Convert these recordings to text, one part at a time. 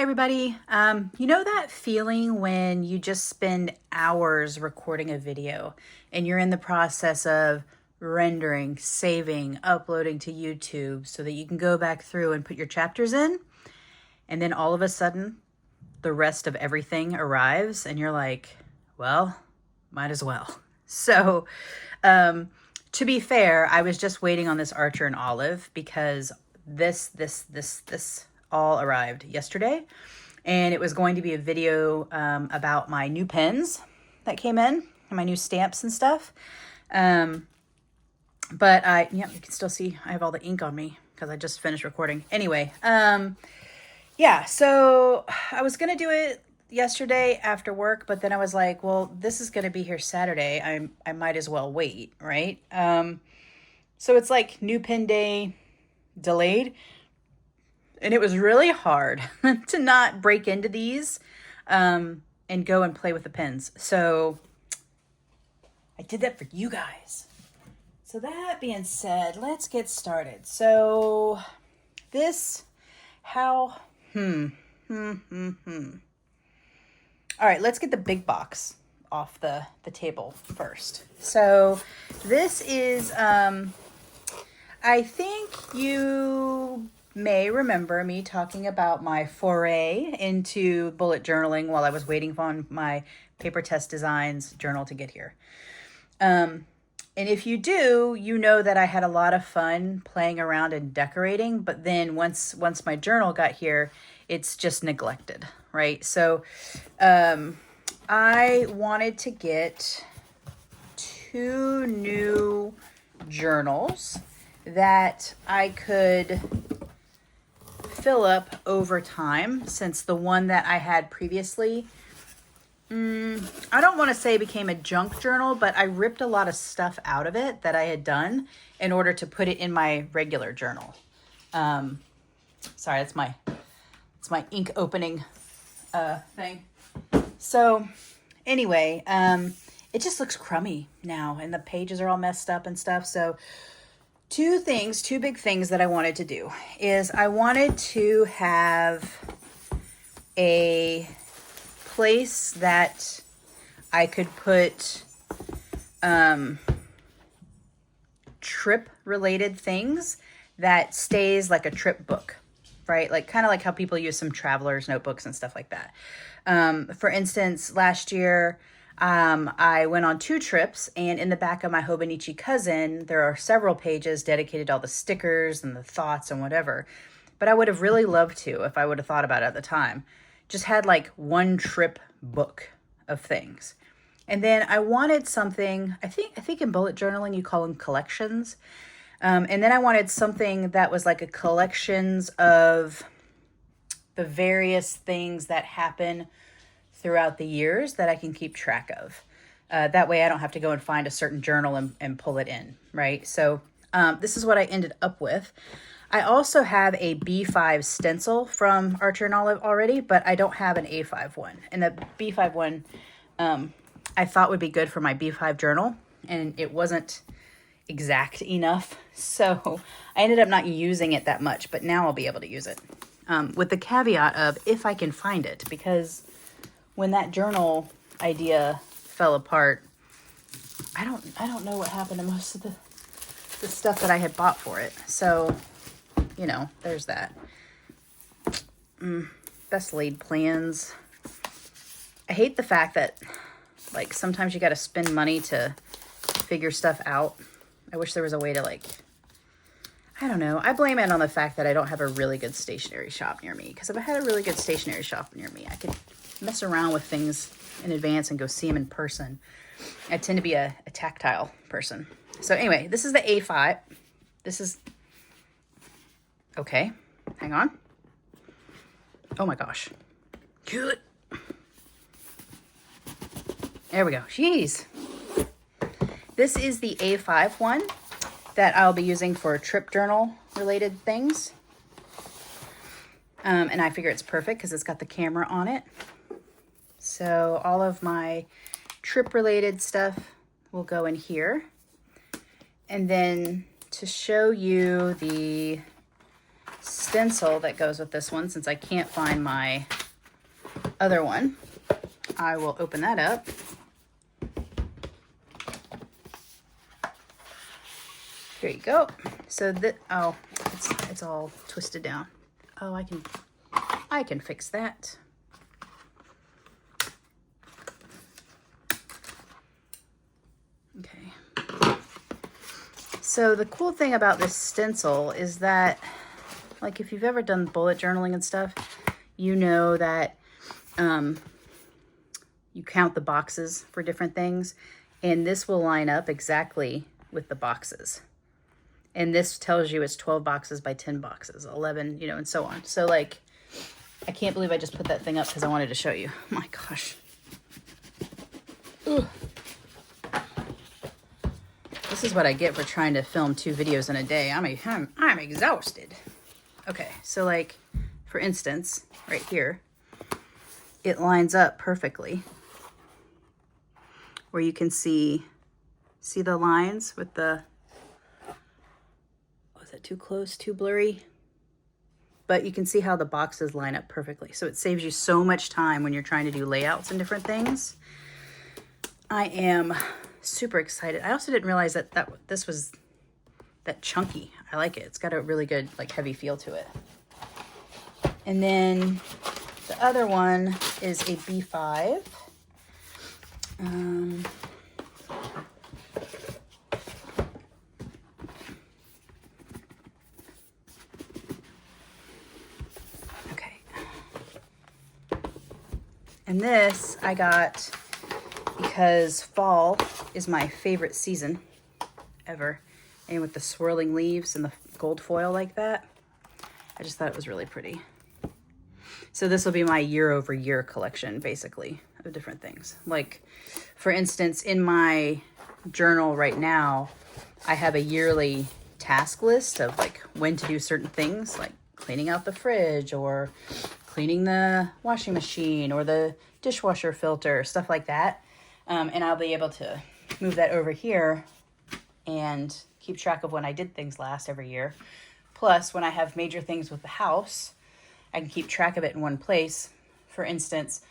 everybody. You know that feeling when you just spend hours recording a video and you're in the process of rendering, saving, uploading to YouTube so that you can go back through and put your chapters in, and then all of a sudden the rest of everything arrives and you're like, well, might as well. So to be fair, I was just waiting on this Archer and Olive because this all arrived yesterday, and it was going to be a video about my new pens that came in and my new stamps and stuff. But you can still see I have all the ink on me because I just finished recording. Anyway, yeah, so I was gonna do it yesterday after work, but then I was like, well, this is gonna be here Saturday. I might as well wait, right? So it's like new pen day delayed. And it was really hard to not break into these and go and play with the pens. So I did that for you guys. So that being said, let's get started. So this, All right, let's get the big box off the table first. So this is, I think you may remember me talking about my foray into bullet journaling while I was waiting on my paper test designs journal to get here. And if you do, you know that I had a lot of fun playing around and decorating, but then once my journal got here, it's just neglected, right? So I wanted to get 2 new journals that I could fill up over time, since the one that I had previously, I don't want to say became a junk journal, but I ripped a lot of stuff out of it that I had done in order to put it in my regular journal. Sorry, it's my ink opening thing. So anyway, it just looks crummy now and the pages are all messed up and stuff. So two big things that I wanted to do is I wanted to have a place that I could put trip related things that stays like a trip book, right? Like kind of like how people use some traveler's notebooks and stuff like that. For instance, last year, I went on 2 trips, and in the back of my Hobonichi Cousin, there are several pages dedicated to all the stickers and the thoughts and whatever. But I would have really loved to, if I would have thought about it at the time, just had like one trip book of things. And then I wanted something, I think in bullet journaling, you call them collections. And then I wanted something that was like a collections of the various things that happen throughout the years that I can keep track of. That way I don't have to go and find a certain journal and pull it in, right? So this is what I ended up with. I also have a B5 stencil from Archer and Olive already, but I don't have an A5 one. And the B5 one I thought would be good for my B5 journal, and it wasn't exact enough. So I ended up not using it that much, but now I'll be able to use it. With the caveat of if I can find it, because when that journal idea fell apart, I don't know what happened to most of the stuff that I had bought for it. So, you know, there's that. Best laid plans. I hate the fact that, like, sometimes you got to spend money to figure stuff out. I wish there was a way to, like, I don't know. I blame it on the fact that I don't have a really good stationery shop near me. Because if I had a really good stationery shop near me, I could mess around with things in advance and go see them in person. I tend to be a tactile person. So anyway, this is the A5. This is, okay, hang on. Oh my gosh. Good. There we go. Jeez. This is the A5 one that I'll be using for trip journal related things. And I figure it's perfect because it's got the camera on it. So all of my trip related stuff will go in here. And then to show you the stencil that goes with this one, since I can't find my other one. I will open that up. Here you go. So that, oh, it's all twisted down. Oh, I can fix that. Okay. So the cool thing about this stencil is that, like, if you've ever done bullet journaling and stuff, you know that you count the boxes for different things, and this will line up exactly with the boxes. And this tells you it's 12 boxes by 10 boxes, 11, you know, and so on. So, like, I can't believe I just put that thing up because I wanted to show you. Oh my gosh. Ugh. This is what I get for trying to film 2 videos in a day. I'm exhausted. Okay, so, like, for instance, right here, it lines up perfectly where you can see the lines with the, was that too close, too blurry? But you can see how the boxes line up perfectly. So it saves you so much time when you're trying to do layouts and different things. I am super excited. I also didn't realize that this was that chunky. I like it. It's got a really good, like, heavy feel to it. And then the other one is a B5. Okay. And this I got because fall is my favorite season ever. And with the swirling leaves and the gold foil like that, I just thought it was really pretty. So this will be my year-over-year collection, basically, of different things. Like, for instance, in my journal right now, I have a yearly task list of, like, when to do certain things, like cleaning out the fridge or cleaning the washing machine or the dishwasher filter, stuff like that. And I'll be able to move that over here and keep track of when I did things last every year. Plus, when I have major things with the house, I can keep track of it in one place. For instance,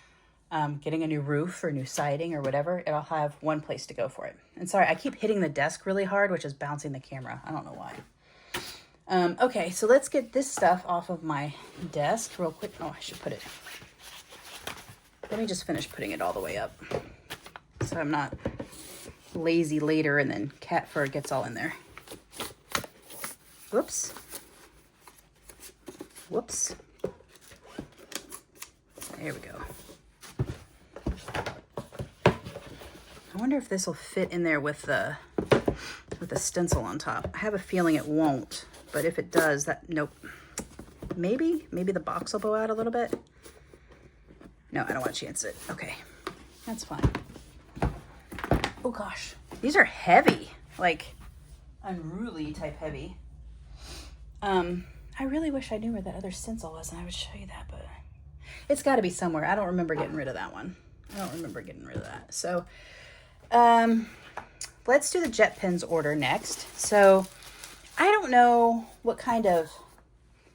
getting a new roof or new siding or whatever, it'll have one place to go for it. And sorry, I keep hitting the desk really hard, which is bouncing the camera. I don't know why. Okay, so let's get this stuff off of my desk real quick. Oh, I should put it. Let me just finish putting it all the way up so I'm not lazy later and then cat fur gets all in there. Whoops. Whoops. There we go. I wonder if this will fit in there with the stencil on top. I have a feeling it won't, but if it does, nope. Maybe the box will bow out a little bit. No, I don't want to chance it. Okay, that's fine. Oh gosh, these are heavy, like unruly type heavy. I really wish I knew where that other stencil was and I would show you that, but it's got to be somewhere. I don't remember getting rid of that one. I don't remember getting rid of that. So let's do the jet pens order next. So I don't know what kind of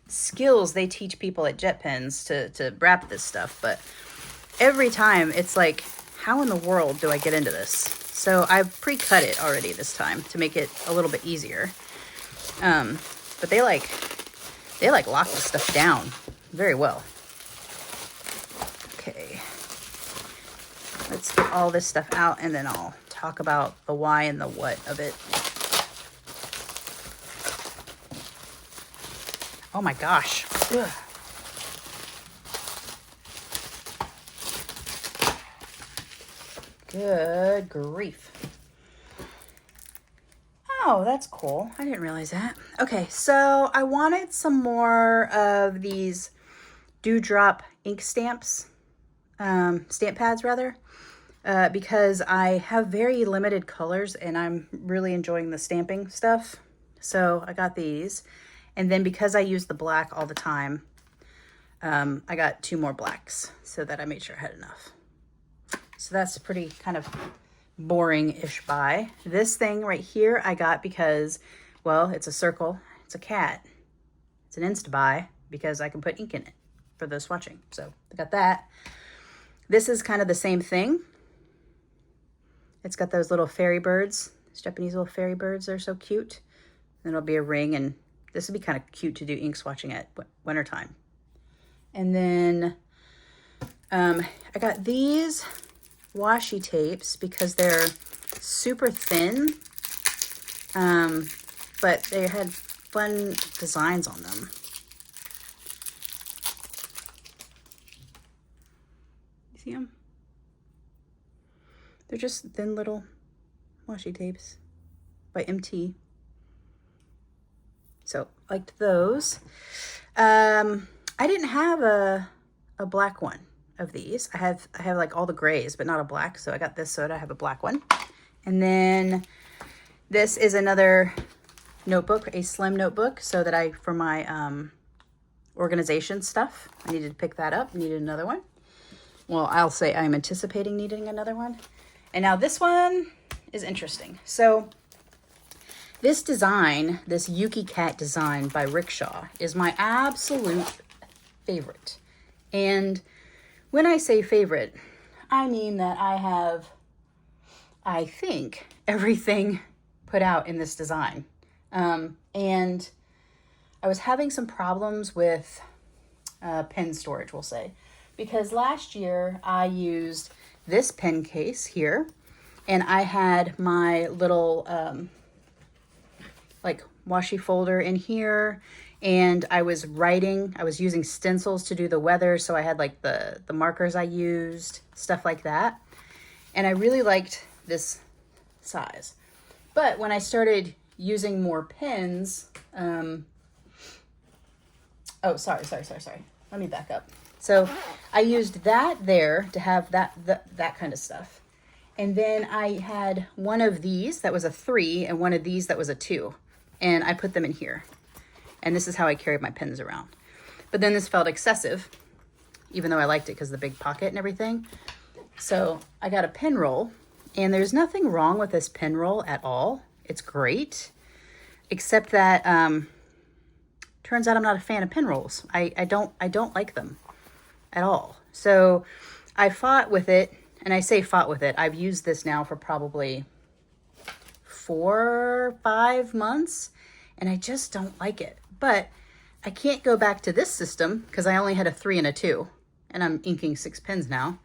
skills they teach people at jet pens to wrap this stuff, but every time it's like, how in the world do I get into this? So I've pre-cut it already this time to make it a little bit easier. But they like lock this stuff down very well. Okay. Let's get all this stuff out and then I'll talk about the why and the what of it. Oh my gosh. Ugh. Good grief. Oh, that's cool. I didn't realize that. Okay, so I wanted some more of these Dewdrop ink stamps, stamp pads rather, because I have very limited colors and I'm really enjoying the stamping stuff. So I got these. And then because I use the black all the time, I got 2 more blacks so that I made sure I had enough. So that's pretty kind of boring-ish buy. This thing right here I got because, well, it's a circle. It's a cat. It's an Insta-buy because I can put ink in it for the swatching. So I got that. This is kind of the same thing. It's got those little fairy birds, these Japanese little fairy birds. They're so cute. And it'll be a ring, and this would be kind of cute to do ink swatching at wintertime. And then I got these washi tapes because they're super thin, but they had fun designs on them. You see them? They're just thin little washi tapes by MT. So liked those. I didn't have a black one of these. I have like all the grays, but not a black. So I got this so that I have a black one. And then this is another notebook, a slim notebook, so that for my organization stuff, I needed to pick that up. Needed another one. Well, I'll say I'm anticipating needing another one. And now this one is interesting. So this design, this Yuki Cat design by Rickshaw, is my absolute favorite. And when I say favorite, I mean that I have, I think, everything put out in this design. And I was having some problems with pen storage, we'll say, because last year I used this pen case here, and I had my little like washi folder in here, and I was using stencils to do the weather, so I had like the markers I used, stuff like that. And I really liked this size. But when I started using more pens, oh, sorry. Let me back up. So I used that there to have that kind of stuff. And then I had one of these that was a 3 and one of these that was a 2. And I put them in here. And this is how I carried my pens around. But then this felt excessive, even though I liked it because of the big pocket and everything. So I got a pen roll, and there's nothing wrong with this pen roll at all. It's great, except that turns out I'm not a fan of pen rolls. I don't like them at all. So I fought with it, and I say fought with it. I've used this now for probably 4 or 5 months, and I just don't like it. But I can't go back to this system because I only had a 3 and a 2, and I'm inking 6 pens now.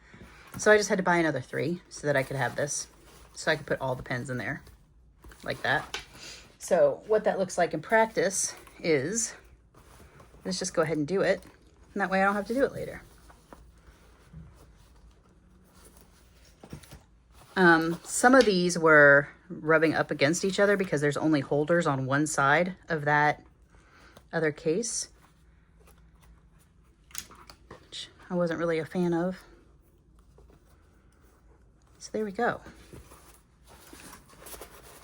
So I just had to buy another 3 so that I could have this, so I could put all the pens in there like that. So what that looks like in practice is, let's just go ahead and do it, and that way I don't have to do it later. Some of these were rubbing up against each other because there's only holders on one side of that other case, which I wasn't really a fan of. So there we go.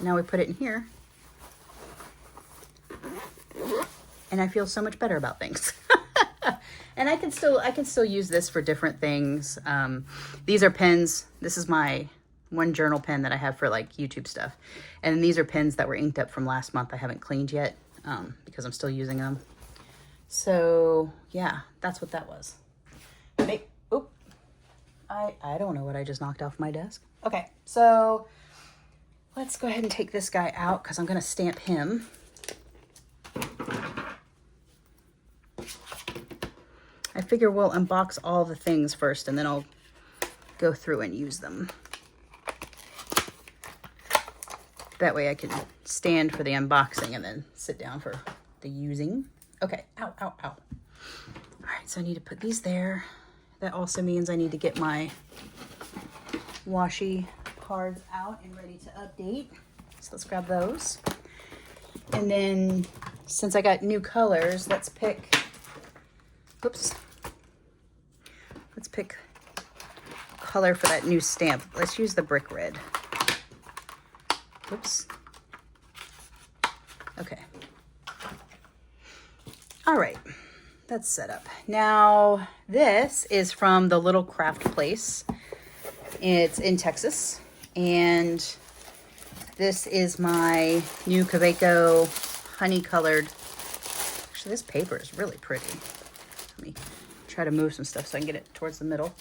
Now we put it in here, and I feel so much better about things. And I can still use this for different things. These are pens. This is my one journal pen that I have for like YouTube stuff. And these are pens that were inked up from last month. I haven't cleaned yet because I'm still using them. So yeah, that's what that was. Oop. I don't know what I just knocked off my desk. Okay, so let's go ahead and take this guy out because I'm going to stamp him. I figure we'll unbox all the things first, and then I'll go through and use them. That way I can stand for the unboxing and then sit down for the using. Okay, ow. All right, so I need to put these there. That also means I need to get my washi cards out and ready to update. So let's grab those. And then since I got new colors, let's pick, let's pick color for that new stamp. Let's use the brick red. Oops. Okay. All right, that's set up. Now, this is from the Little Craft Place. It's in Texas, and this is my new Kaweco honey colored. Actually, This paper is really pretty. Let me try to move some stuff so I can get it towards the middle.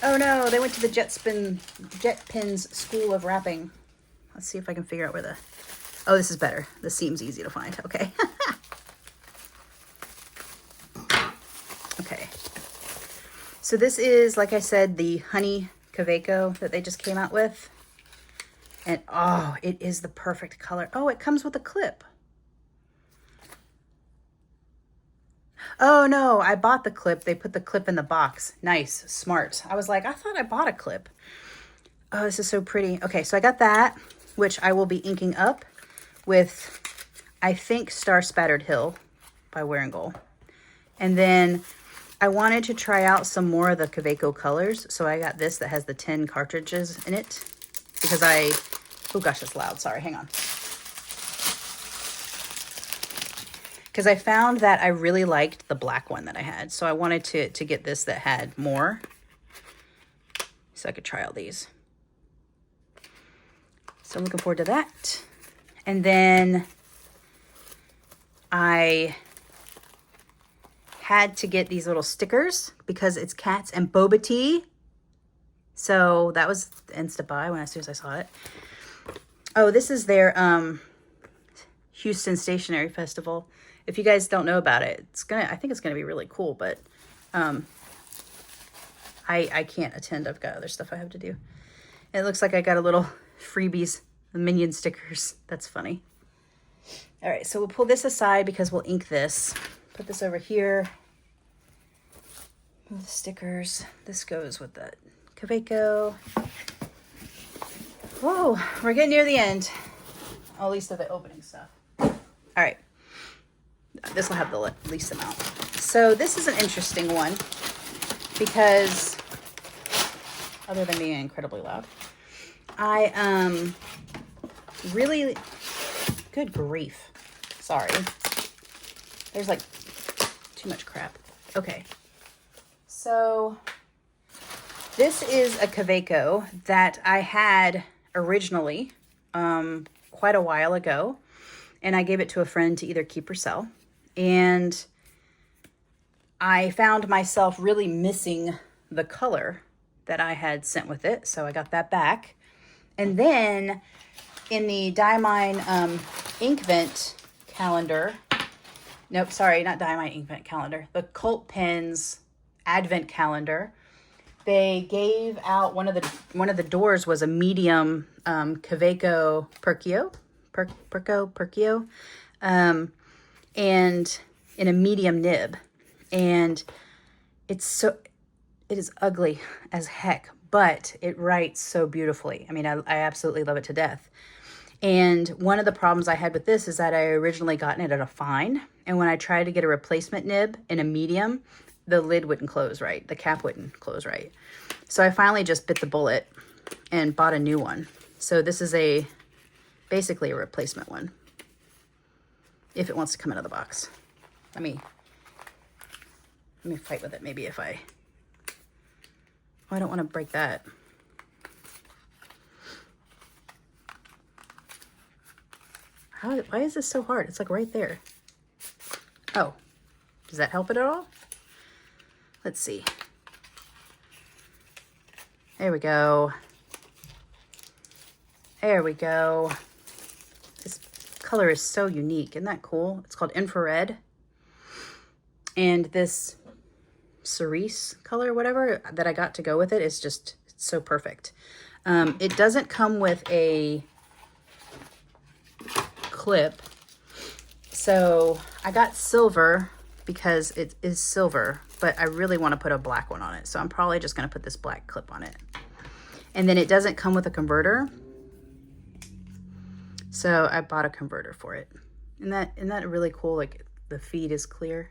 Oh no, they went to the Jet Pens School of Wrapping. Let's see if I can figure out where the... Oh, this is better. This seems easy to find. Okay. Okay. So this is, like I said, the Honey Kaweco that they just came out with. And oh, it is the perfect color. Oh, it comes with a clip. Oh no, I bought the clip. They put the clip in the box. Nice, smart. I was like, I thought I bought a clip. Oh, this is so pretty. Okay, so I got that, which I will be inking up with, I think, Star Spattered Hill by Wearinguel. And then I wanted to try out some more of the Kaweco colors. So I got this that has the 10 cartridges in it because oh gosh, it's loud. Sorry, hang on. Because I found that I really liked the black one that I had. So I wanted to get this that had more. So I could try all these. So I'm looking forward to that. And then I had to get these little stickers because it's cats and boba tea. So that was the instant buy as soon as I saw it. Oh, this is their Houston Stationery Festival. If you guys don't know about it, I think it's gonna be really cool, but I can't attend. I've got other stuff I have to do. It looks like I got a little freebies, the Minion stickers. That's funny. All right, so we'll pull this aside because we'll ink this. Put this over here. The stickers. This goes with the Kaweco. Whoa, we're getting near the end. At least of the opening stuff. All right. This will have the least amount. So this is an interesting one because, other than being incredibly loud, I really, good grief. Sorry. There's like too much crap. Okay. So this is a Kaweco that I had originally quite a while ago, and I gave it to a friend to either keep or sell. And I found myself really missing the color that I had sent with it, so I got that back. And then in the Diamine Inkvent calendar, nope, sorry, not Diamine Inkvent calendar, the Goulet Pens Advent calendar, they gave out one of the doors was a medium Kaweco Perkeo, Perkeo, and in a medium nib, and it is ugly as heck, but it writes so beautifully. I mean, I absolutely love it to death. And one of the problems I had with this is that I originally gotten it at a fine, and when I tried to get a replacement nib in a medium, the lid wouldn't close right. The cap wouldn't close right. So I finally just bit the bullet and bought a new one. So this is basically a replacement one, if it wants to come out of the box. Let me fight with it. Maybe if I don't want to break that. Why is this so hard? It's like right there. Oh, does that help it at all? Let's see. There we go. There we go. This color is so unique. Isn't that cool? It's called Infrared. And this cerise color, whatever, that I got to go with it is just so perfect. It doesn't come with a clip. So I got silver because it is silver, but I really want to put a black one on it. So I'm probably just going to put this black clip on it. And then it doesn't come with a converter. So I bought a converter for it. Isn't that really cool? Like the feed is clear.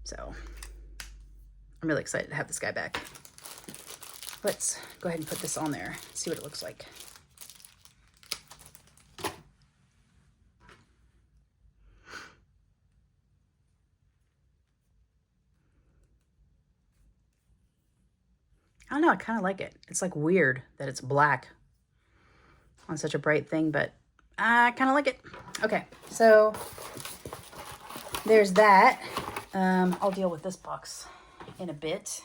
So I'm really excited to have this guy back. Let's go ahead and put this on there, see what it looks like. I don't know, I kind of like it. It's like weird that it's black. on such a bright thing, but I kind of like it. Okay, so there's that. I'll deal with this box in a bit.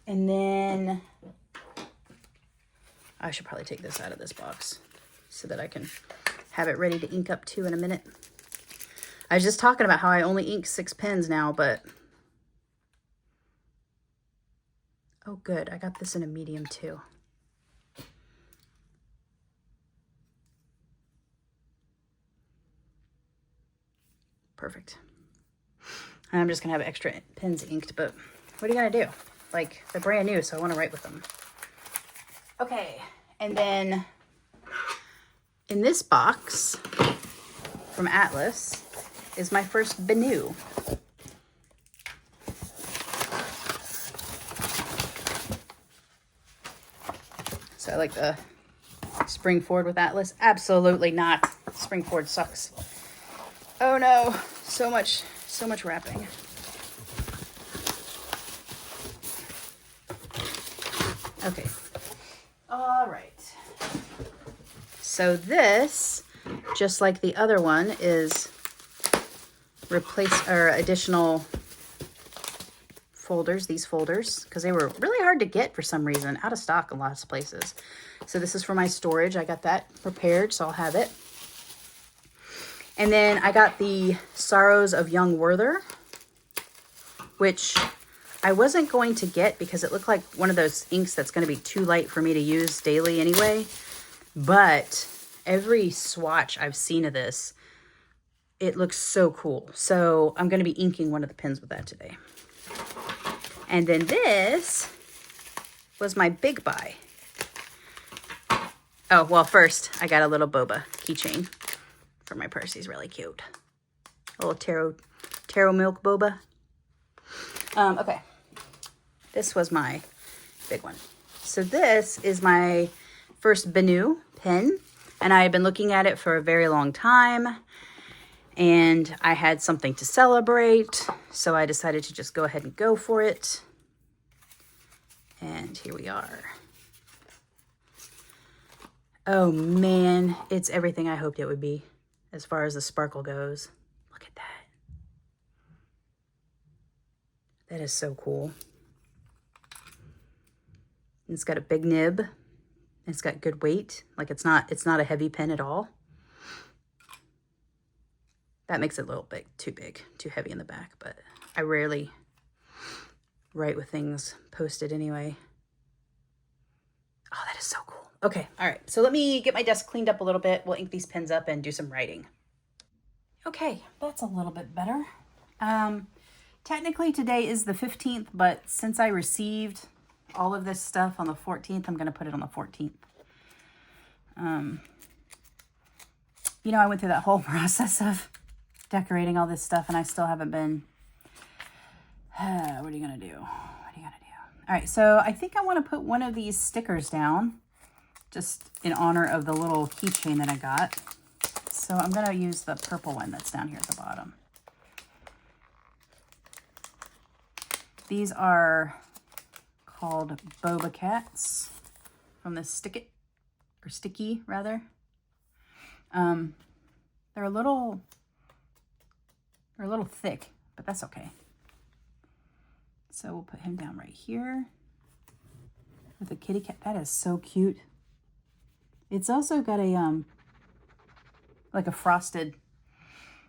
And then I should probably take this out of this box so that I can have it ready to ink up to in a minute. I was just talking about how I only ink 6 pens now, but oh good, I got this in a medium too. Perfect. And I'm just gonna have extra pens inked, but what are you gonna do? Like, they're brand new, so I wanna write with them. Okay, and then in this box from Atlas is my first Benu. So I like the spring forward with Atlas. Absolutely not. Spring forward sucks. Oh no, so much wrapping. Okay. All right. So this, just like the other one, is additional folders, these folders, because they were really hard to get for some reason, out of stock in lots of places. So this is for my storage. I got that prepared, so I'll have it. And then I got the Sorrows of Young Werther, which I wasn't going to get because it looked like one of those inks that's going to be too light for me to use daily anyway. But every swatch I've seen of this, it looks so cool. So I'm going to be inking one of the pens with that today. And then this was my big buy. Oh, well, first I got a little boba keychain for my purse. He's really cute. A little taro milk boba. Okay. This was my big one. So this is my first Benu pen, and I had been looking at it for a very long time, and I had something to celebrate, so I decided to just go ahead and go for it. And here we are. Oh man, it's everything I hoped it would be as far as the sparkle goes. Look at that. That is so cool. It's got a big nib. It's got good weight. Like it's not a heavy pen at all. That makes it a little bit too big, too heavy in the back, but I rarely write with things posted anyway. Oh, that is so cool. Okay, all right. So let me get my desk cleaned up a little bit. We'll ink these pens up and do some writing. Okay, that's a little bit better. Technically today is the 15th, but since I received all of this stuff on the 14th, I'm going to put it on the 14th. You know, I went through that whole process of decorating all this stuff, and I still haven't been... what are you going to do? What are you going to do? All right, so I think I want to put one of these stickers down, just in honor of the little keychain that I got. So I'm going to use the purple one that's down here at the bottom. These are called Boba Cats from the Sticky rather. They're a little thick, but that's okay. So we'll put him down right here with a kitty cat. That is so cute. It's also got a like a frosted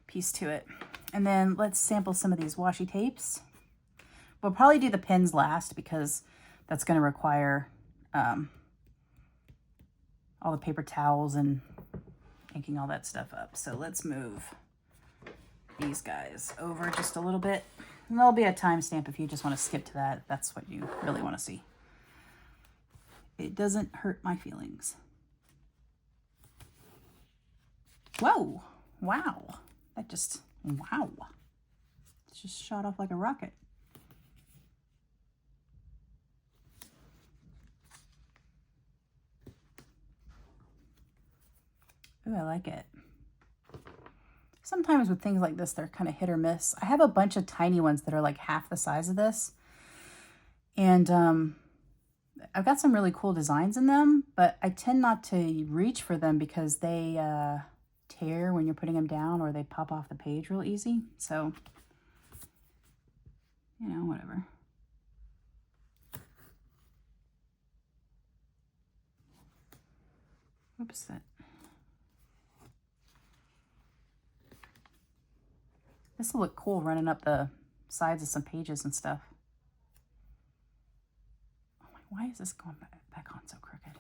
piece to it. And then let's sample some of these washi tapes. We'll probably do the pens last because that's going to require all the paper towels and inking all that stuff up. So let's move these guys over just a little bit. And there'll be a timestamp if you just want to skip to that. That's what you really want to see. It doesn't hurt my feelings. Whoa. Wow. That just, wow. It just shot off like a rocket. Ooh, I like it. Sometimes with things like this, they're kind of hit or miss. I have a bunch of tiny ones that are like half the size of this. And I've got some really cool designs in them, but I tend not to reach for them because they tear when you're putting them down, or they pop off the page real easy. So, you know, whatever. Whoops, that. This will look cool running up the sides of some pages and stuff. Oh my, why is this going back on so crooked?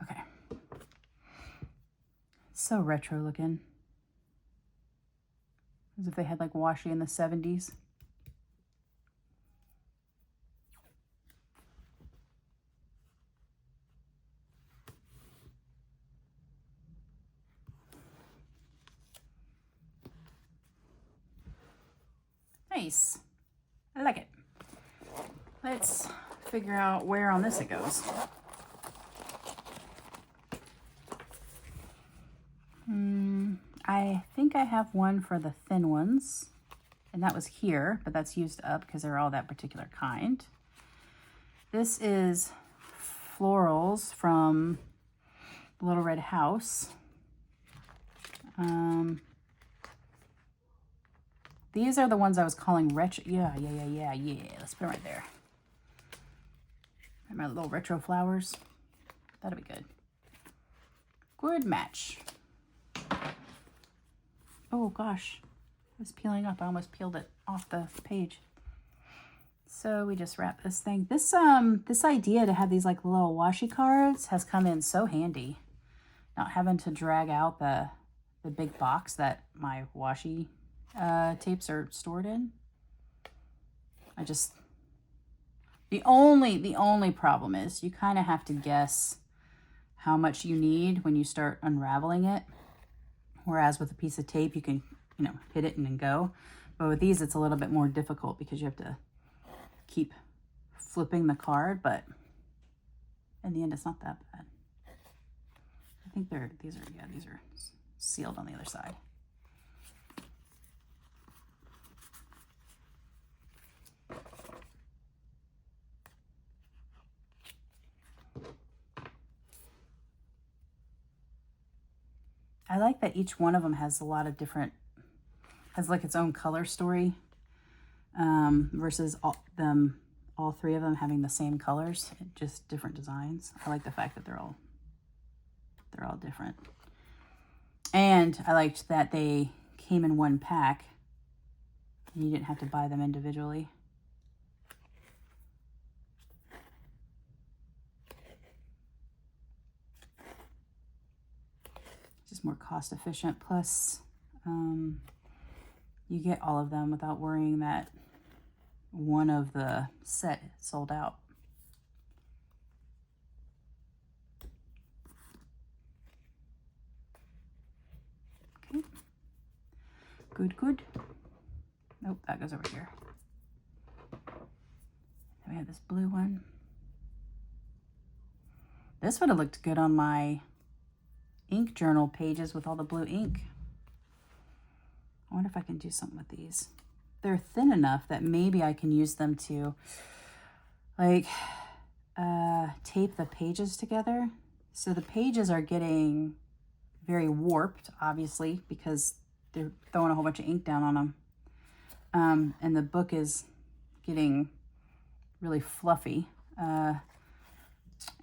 Okay. So retro looking. As if they had like washi in the 70s. Nice. I like it. Let's figure out where on this it goes. I think I have one for the thin ones, and that was here, but that's used up because they're all that particular kind. This is florals from Little Red House. These are the ones I was calling retro. Yeah. Let's put it right there. And my little retro flowers. That'll be good. Good match. Oh gosh, it's peeling up. I almost peeled it off the page. So we just wrap this thing. This idea to have these like little washi cards has come in so handy. Not having to drag out the big box that my washi tapes are stored in. The only problem is you kind of have to guess how much you need when you start unraveling it. Whereas with a piece of tape, you can, you know, hit it and then go. But with these, it's a little bit more difficult because you have to keep flipping the card. But in the end, it's not that bad. I think these are sealed on the other side. I like that each one of them has a lot of different, has like its own color story, versus all three of them having the same colors, just different designs. I like the fact that they're all different. And I liked that they came in one pack and you didn't have to buy them individually. Just more cost efficient. Plus, you get all of them without worrying that one of the set sold out. Okay. Good. Nope, that goes over here. Then we have this blue one. This would have looked good on my ink journal pages with all the blue ink. I wonder if I can do something with these. They're thin enough that maybe I can use them to like tape the pages together. So the pages are getting very warped, obviously, because they're throwing a whole bunch of ink down on them. And the book is getting really fluffy. And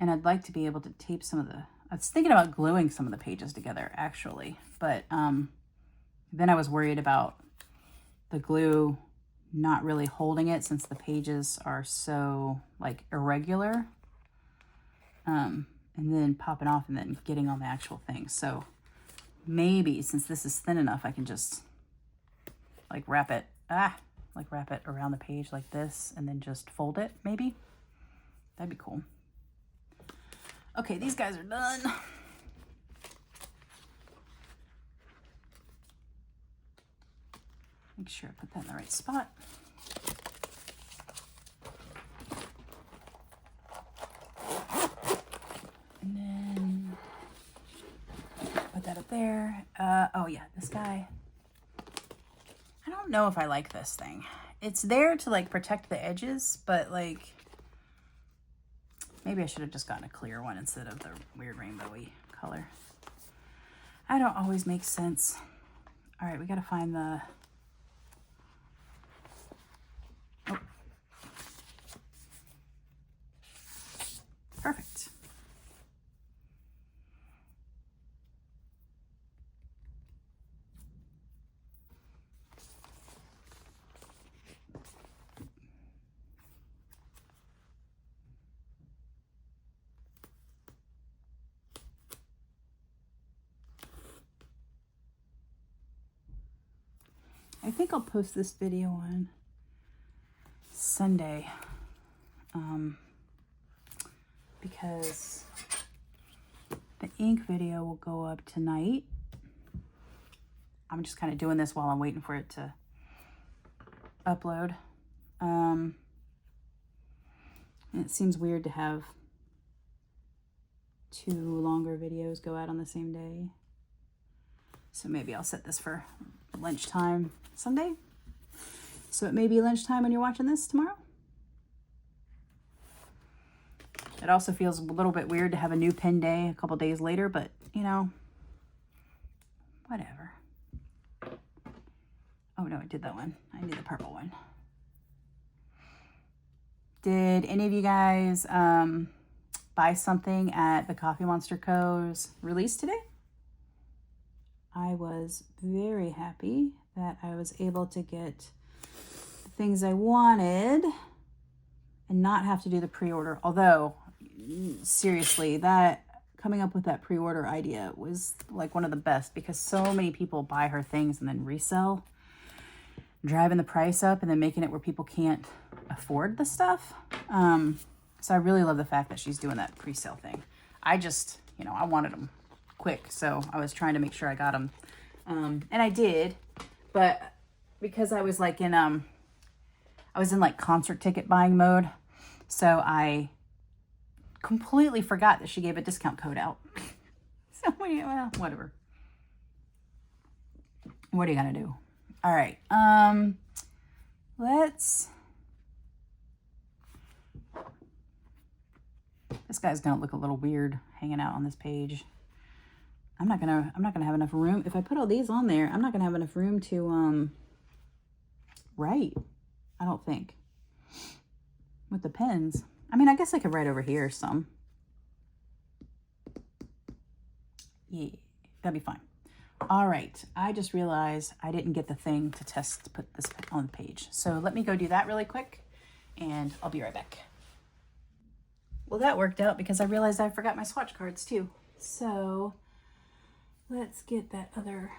I'd like to be able to tape some of the, I was thinking about gluing some of the pages together, actually, but then I was worried about the glue not really holding it since the pages are so like irregular, and then popping off and then getting on the actual thing. So maybe since this is thin enough, I can just like wrap it around the page like this and then just fold it, maybe. That'd be cool. Okay, these guys are done. Make sure I put that in the right spot. And then put that up there. Oh yeah, this guy. I don't know if I like this thing. It's there to like protect the edges, but like Maybe I should have just gotten a clear one instead of the weird rainbowy color. I don't always make sense. All right, we got to find the... Oh. Perfect. I think I'll post this video on Sunday because the ink video will go up tonight. I'm just kind of doing this while I'm waiting for it to upload. And it seems weird to have 2 longer videos go out on the same day. So maybe I'll set this for lunchtime Sunday. So it may be lunchtime when you're watching this tomorrow. It also feels a little bit weird to have a new pen day a couple days later, but you know, whatever. Oh no, I did that one. I need the purple one. Did any of you guys buy something at the Coffee Monster Co.'s release today? I was very happy that I was able to get the things I wanted and not have to do the pre-order. Although, seriously, that coming up with that pre-order idea was like one of the best because so many people buy her things and then resell, driving the price up and then making it where people can't afford the stuff. So I really love the fact that she's doing that pre-sale thing. I just, you know, I wanted them quick, so I was trying to make sure I got them, and I did, but because I was like in I was in like concert ticket buying mode, so I completely forgot that she gave a discount code out. So well, whatever. What are you gonna do? All right, let's. This guy's gonna look a little weird hanging out on this page. I'm not gonna have enough room. If I put all these on there, I'm not gonna have enough room to write, I don't think, with the pens. I mean, I guess I could write over here some. Yeah, that'd be fine. All right, I just realized I didn't get the thing to test to put this on the page. So let me go do that really quick and I'll be right back. Well, that worked out because I realized I forgot my swatch cards too. So let's get that other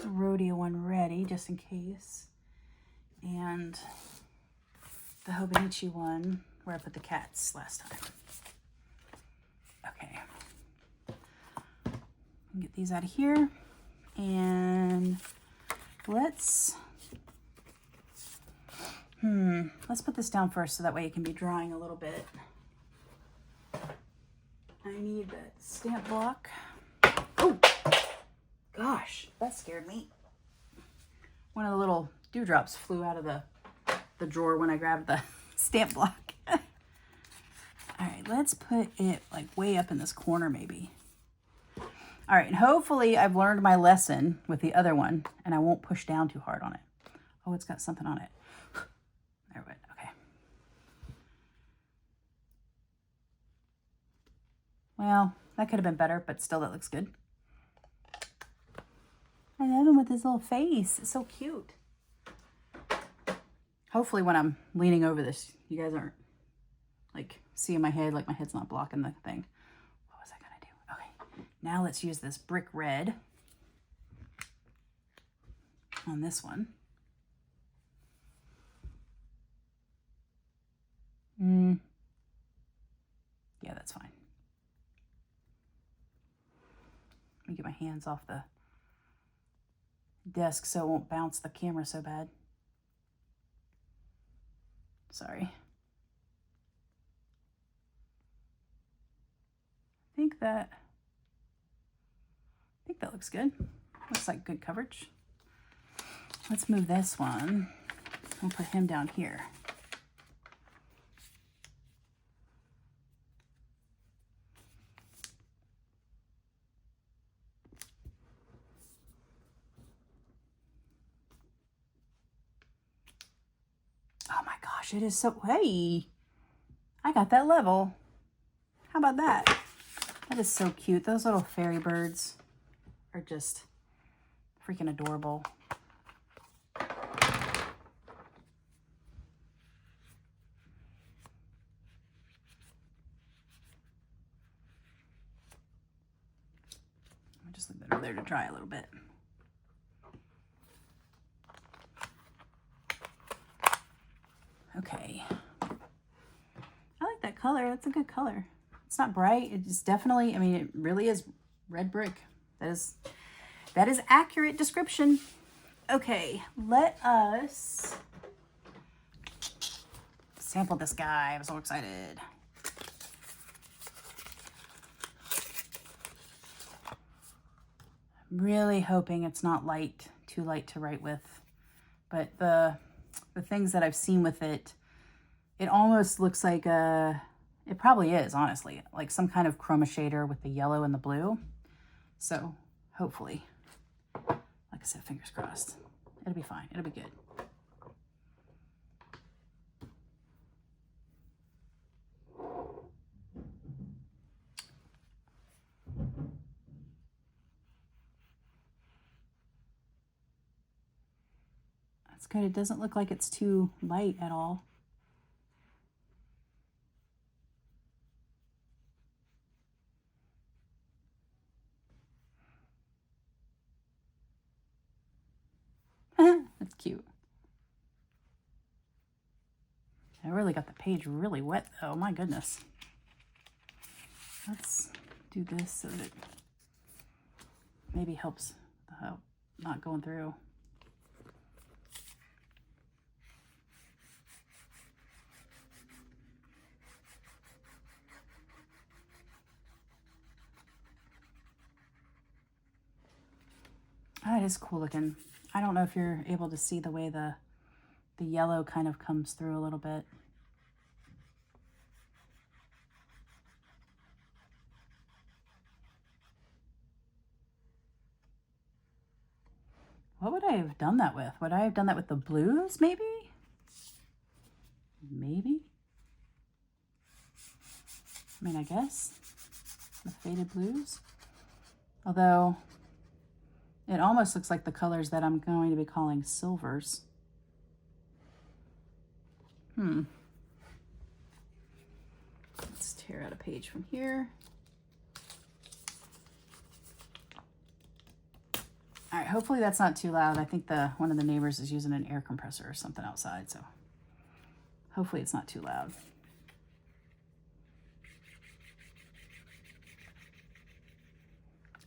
rodeo one ready just in case. And the Hobonichi one where I put the cats last time. Okay. Get these out of here. And let's put this down first so that way it can be drying a little bit. I need that stamp block. Oh, gosh, that scared me. One of the little dewdrops flew out of the drawer when I grabbed the stamp block. All right, let's put it like way up in this corner maybe. All right, and hopefully I've learned my lesson with the other one and I won't push down too hard on it. Oh, it's got something on it. There we go. Okay. Well, that could have been better, but still that looks good. I love him with his little face. It's so cute. Hopefully when I'm leaning over this, you guys aren't like seeing my head, like my head's not blocking the thing. What was I gonna do? Okay, now let's use this brick red on this one. Yeah, that's fine. Let me get my hands off the desk so it won't bounce the camera so bad. Sorry. I think that looks good. Looks like good coverage. Let's move this one. We'll put him down here. gosh, it is so, hey, I got that level. How about that? That is so cute. Those little fairy birds are just freaking adorable. I'll just leave that over there to dry a little bit. Okay. I like that color. That's a good color. It's not bright. It's definitely, I mean, it really is red brick. That is accurate description. Okay, let us sample this guy. I'm so excited. I'm really hoping it's not light, too light to write with. But the things that I've seen with it, it almost looks like it probably is, honestly, like some kind of chroma shader with the yellow and the blue. So hopefully, like I said, fingers crossed, it'll be fine. It'll be good. That's good. It doesn't look like it's too light at all. That's cute. I really got the page really wet though. My goodness. Let's do this so that it maybe helps the not going through. Oh, it is cool looking. I don't know if you're able to see the way the yellow kind of comes through a little bit. What would I have done that with? Would I have done that with the blues, maybe? Maybe? I mean, I guess. The faded blues. Although, it almost looks like the colors that I'm going to be calling silvers. Let's tear out a page from here. All right, hopefully that's not too loud. I think one of the neighbors is using an air compressor or something outside, so hopefully it's not too loud.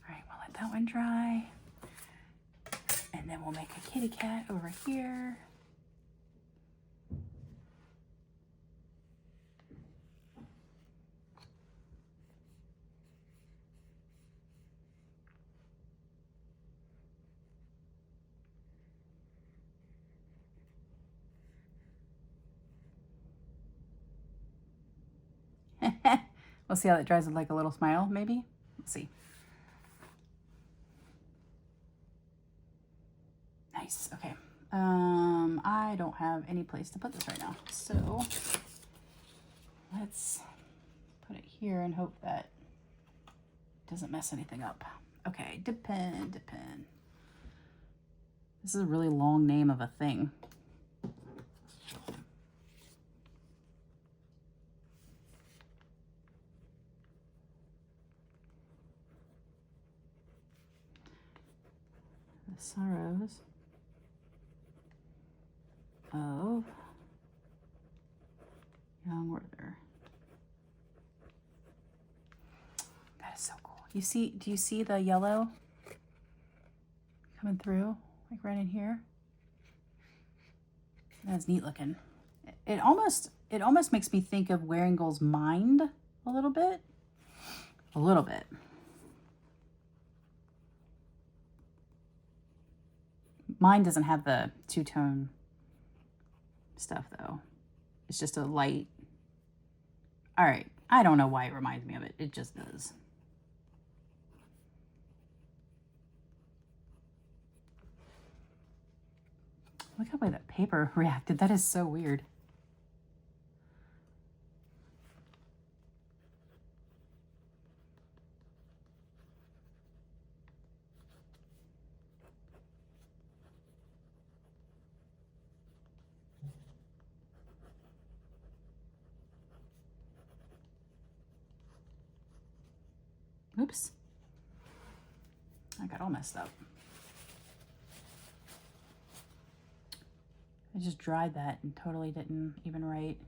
All right, we'll let that one dry. And then we'll make a kitty cat over here. We'll see how that dries with like a little smile, maybe. Let's see. Nice. Okay. I don't have any place to put this right now, so let's put it here and hope that it doesn't mess anything up. Okay, dip pen, dip pen. This is a really long name of a thing. The sorrows of young Werther. That is so cool. Do you see the yellow coming through, like right in here? That's neat looking. It almost makes me think of Wearinguel's Mind a little bit. A little bit. Mine doesn't have the two-tone stuff though. It's just a light. All right, I don't know why it reminds me of it. It just does. Look how the way that paper reacted. That is so weird. Oops. I got all messed up. I just dried that and totally didn't even write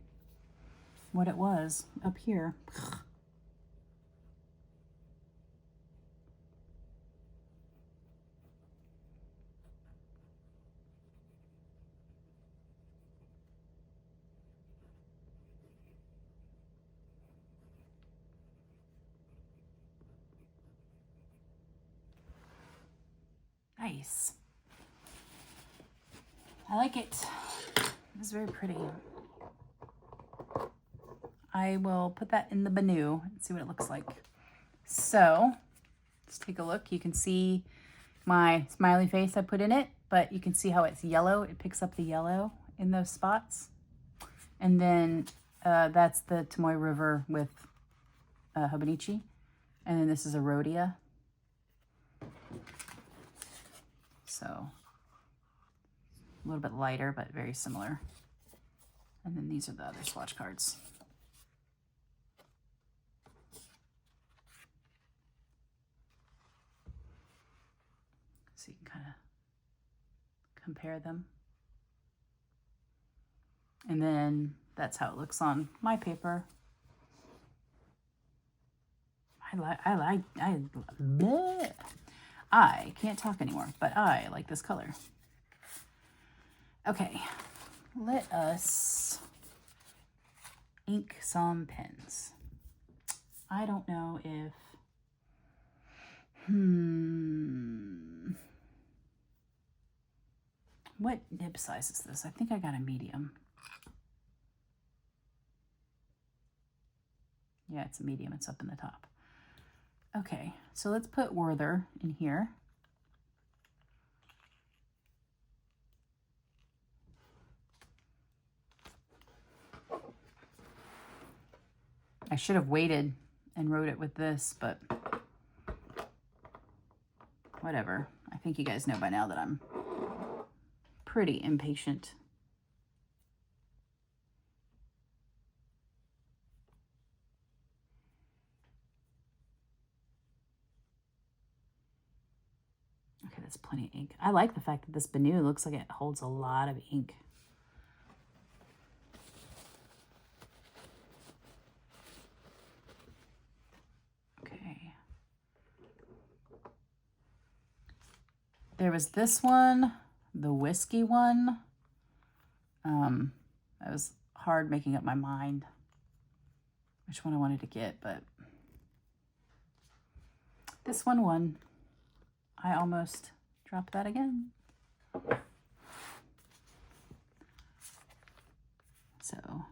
what it was up here. Nice. I like it. It's very pretty. I will put that in the Benu and see what it looks like. So let's take a look. You can see my smiley face I put in it, but you can see how it's yellow. It picks up the yellow in those spots. And then that's the Tomoe River with Hobonichi. And then this is a Rhodia. So a little bit lighter, but very similar. And then these are the other swatch cards. So you can kind of compare them. And then that's how it looks on my paper. I can't talk anymore, but I like this color. Okay, let us ink some pens. I don't know if, what nib size is this? I think I got a medium. Yeah, it's a medium, it's up in the top. Okay, so let's put Werther in here. I should have waited and wrote it with this, but whatever. I think you guys know by now that I'm pretty impatient. Okay, that's plenty of ink. I like the fact that this Benu looks like it holds a lot of ink. Okay. There was this one, the whiskey one. It was hard making up my mind which one I wanted to get, but this one won. I almost dropped that again. So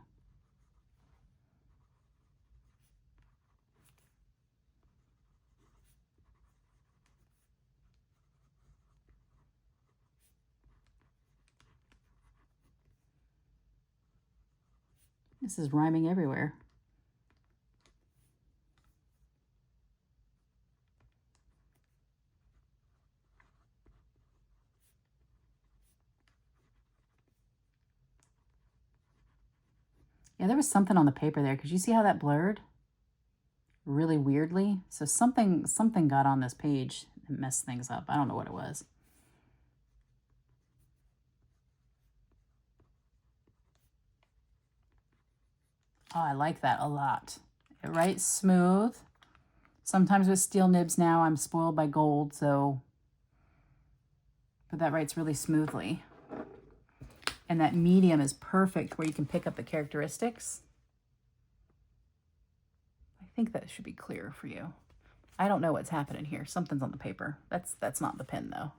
this is rhyming everywhere. Yeah, there was something on the paper there. Could you see how that blurred? Really weirdly. So something got on this page and messed things up. I don't know what it was. Oh, I like that a lot. It writes smooth. Sometimes with steel nibs now, I'm spoiled by gold, so, but that writes really smoothly. And that medium is perfect where you can pick up the characteristics. I think that should be clear for you. I don't know what's happening here. Something's on the paper. That's not the pen though.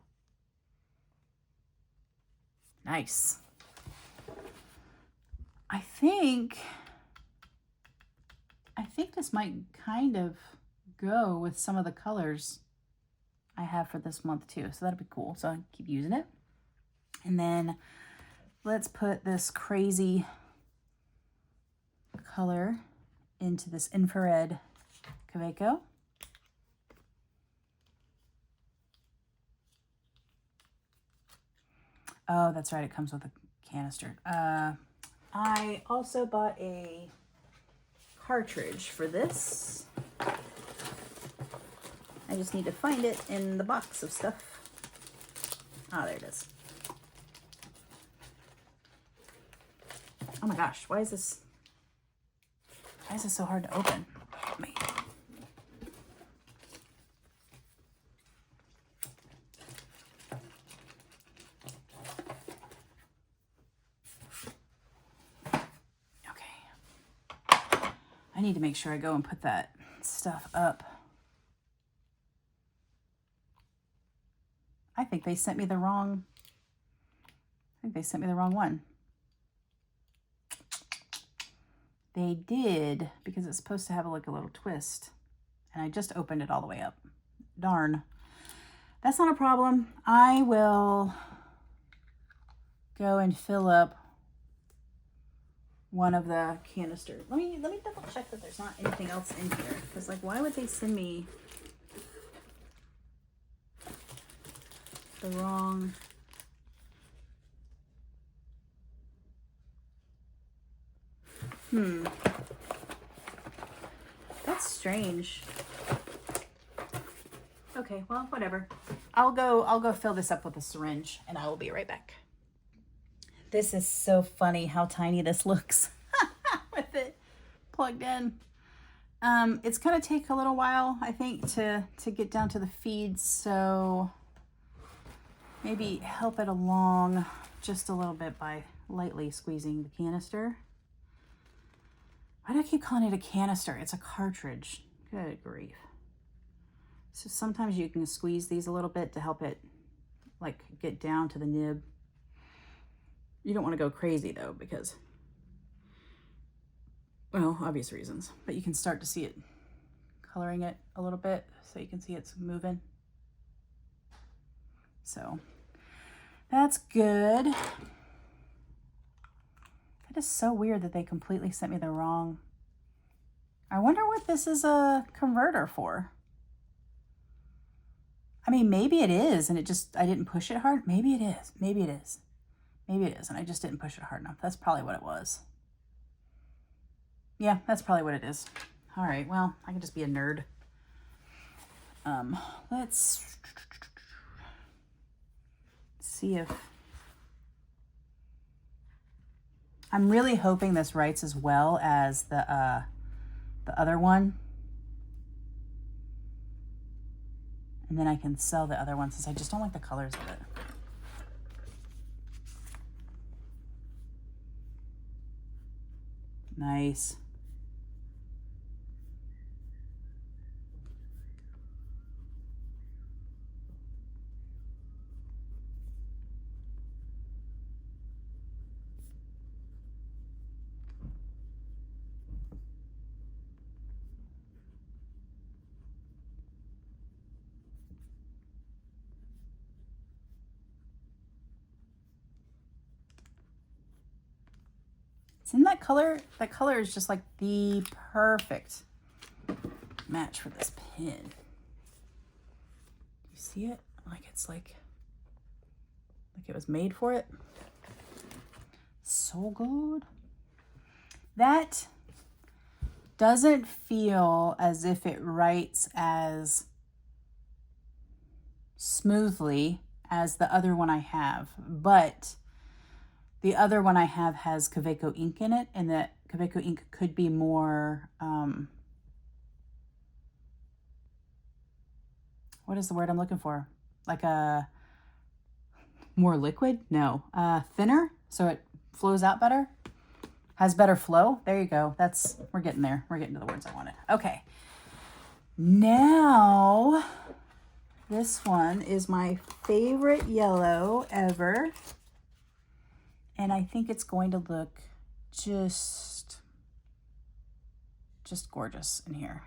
Nice. I think this might kind of go with some of the colors I have for this month too. So that'll be cool. So I keep using it. And then let's put this crazy color into this infrared Kaweco. Oh, that's right. It comes with a canister. I also bought a cartridge for this. I just need to find it in the box of stuff. Ah, there it is. Oh my gosh, why is this so hard to open? Me. I need to make sure I go and put that stuff up. I think they sent me the wrong one. They did, because it's supposed to have like a little twist. And I just opened it all the way up. Darn. That's not a problem. I will go and fill up one of the canisters. Let me double check that there's not anything else in here. Because like, why would they send me the wrong? That's strange. Okay, well, whatever. I'll go fill this up with a syringe and I will be right back. This is so funny how tiny this looks with it plugged in. It's gonna take a little while, I think, to get down to the feeds, so maybe help it along just a little bit by lightly squeezing the canister. Why do I keep calling it a canister? It's a cartridge. Good grief. So sometimes you can squeeze these a little bit to help it like get down to the nib. You don't want to go crazy though, because, well, obvious reasons, but you can start to see it coloring it a little bit, so you can see it's moving. So that's good. That is so weird that they completely sent me the wrong. I wonder what this is a converter for. I mean, maybe it is, and I didn't push it hard. Maybe it is. Maybe it is. Maybe it is, and I just didn't push it hard enough. That's probably what it was. Yeah, that's probably what it is. All right, well, I can just be a nerd. Let's see if... I'm really hoping this writes as well as the other one. And then I can sell the other one, since I just don't like the colors of it. Nice. Isn't that color? That color is just like the perfect match for this pen. You see it? Like it's like it was made for it. So good. That doesn't feel as if it writes as smoothly as the other one I have, but the other one I have has Kaweco ink in it, and that Kaweco ink could be more, what is the word I'm looking for? Like a more liquid? No, thinner, so it flows out better, has better flow. There you go. We're getting there. We're getting to the words I wanted. Okay. Now, this one is my favorite yellow ever. And I think it's going to look just gorgeous in here.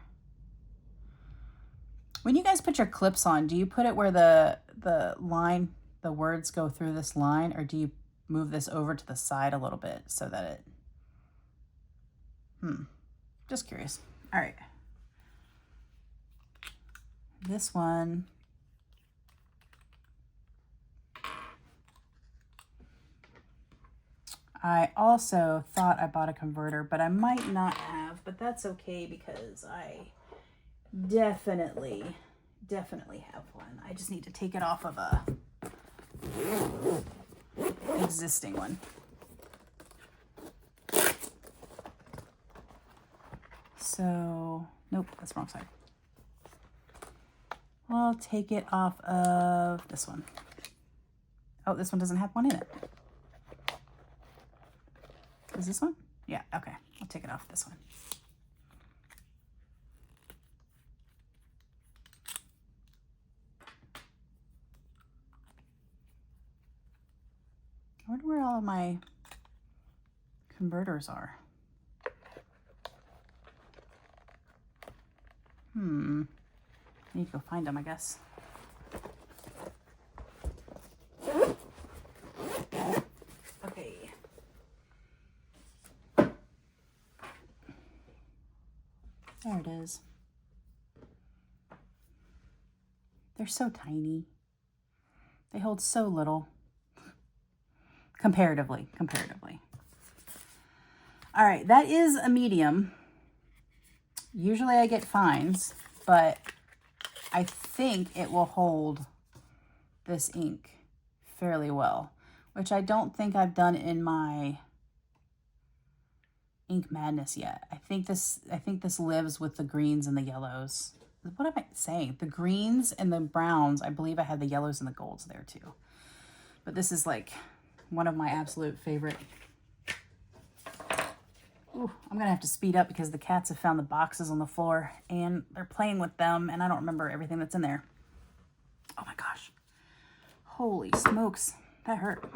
When you guys put your clips on, do you put it where the line, the words go through this line, or do you move this over to the side a little bit so that it, just curious. All right. This one, I also thought I bought a converter, but I might not have, but that's okay because I definitely definitely have one. I just need to take it off of a existing one. So, nope, that's the wrong side. I'll take it off of this one. Oh, this one doesn't have one in it. Is this one? Yeah, okay. I'll take it off this one. I wonder where all of my converters are. I need to go find them, I guess. Okay. There it is. They're so tiny. They hold so little. Comparatively. All right, that is a medium. Usually I get fines, but I think it will hold this ink fairly well, which I don't think I've done in my Ink Madness yet. I think this lives with the greens and the yellows. What am I saying? The greens and the browns. I believe I had the yellows and the golds there too. But this is like one of my absolute favorite. Ooh, I'm gonna have to speed up because the cats have found the boxes on the floor and they're playing with them and I don't remember everything that's in there. Oh my gosh. Holy smokes. That hurt.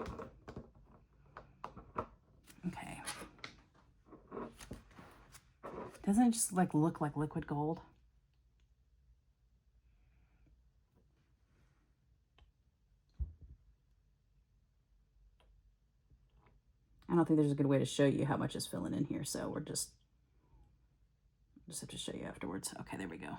Okay. Doesn't it just like look like liquid gold? I don't think there's a good way to show you how much is filling in here, so we're just have to show you afterwards. Okay, there we go.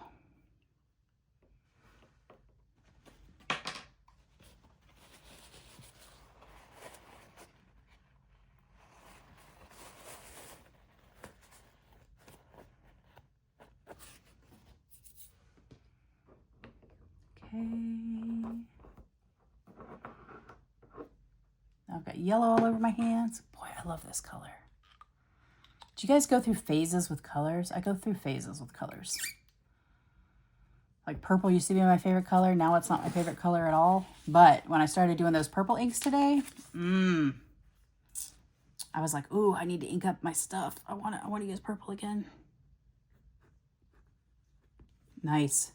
I've got yellow all over my hands. Boy, I love this color. Do you guys go through phases with colors? I go through phases with colors. Like purple used to be my favorite color. Now it's not my favorite color at all. But when I started doing those purple inks today, I was like, ooh, I need to ink up my stuff. I want to use purple again. Nice.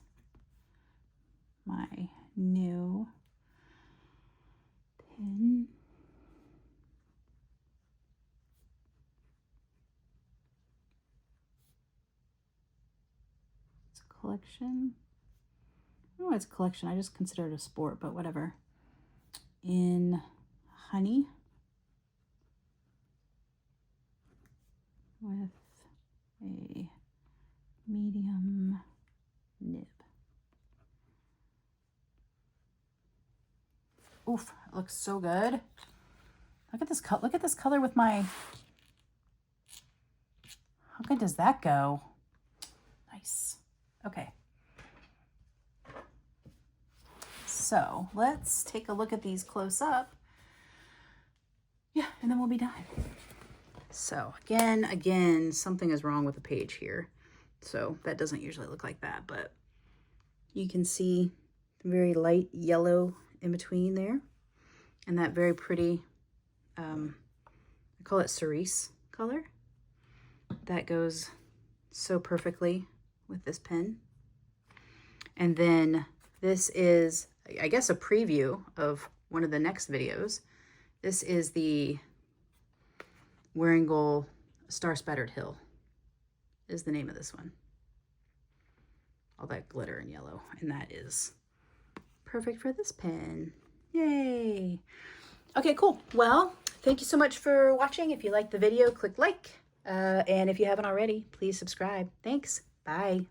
My new pen. It's a collection. I don't know why it's a collection. I just consider it a sport, but whatever. In honey. With a medium nib. Oof, it looks so good. Look at this color with my... How good does that go? Nice. Okay. So let's take a look at these close up. Yeah, and then we'll be done. So again, something is wrong with the page here. So that doesn't usually look like that, but you can see very light yellow in between there. And that very pretty, I call it cerise color. That goes so perfectly with this pen. And then this is, I guess, a preview of one of the next videos. This is the Wearinguel Star Spattered Hill is the name of this one. All that glitter and yellow. And that is perfect for this pen. Yay. Okay, cool. Well, thank you so much for watching. If you liked the video, click like. And if you haven't already, please subscribe. Thanks. Bye.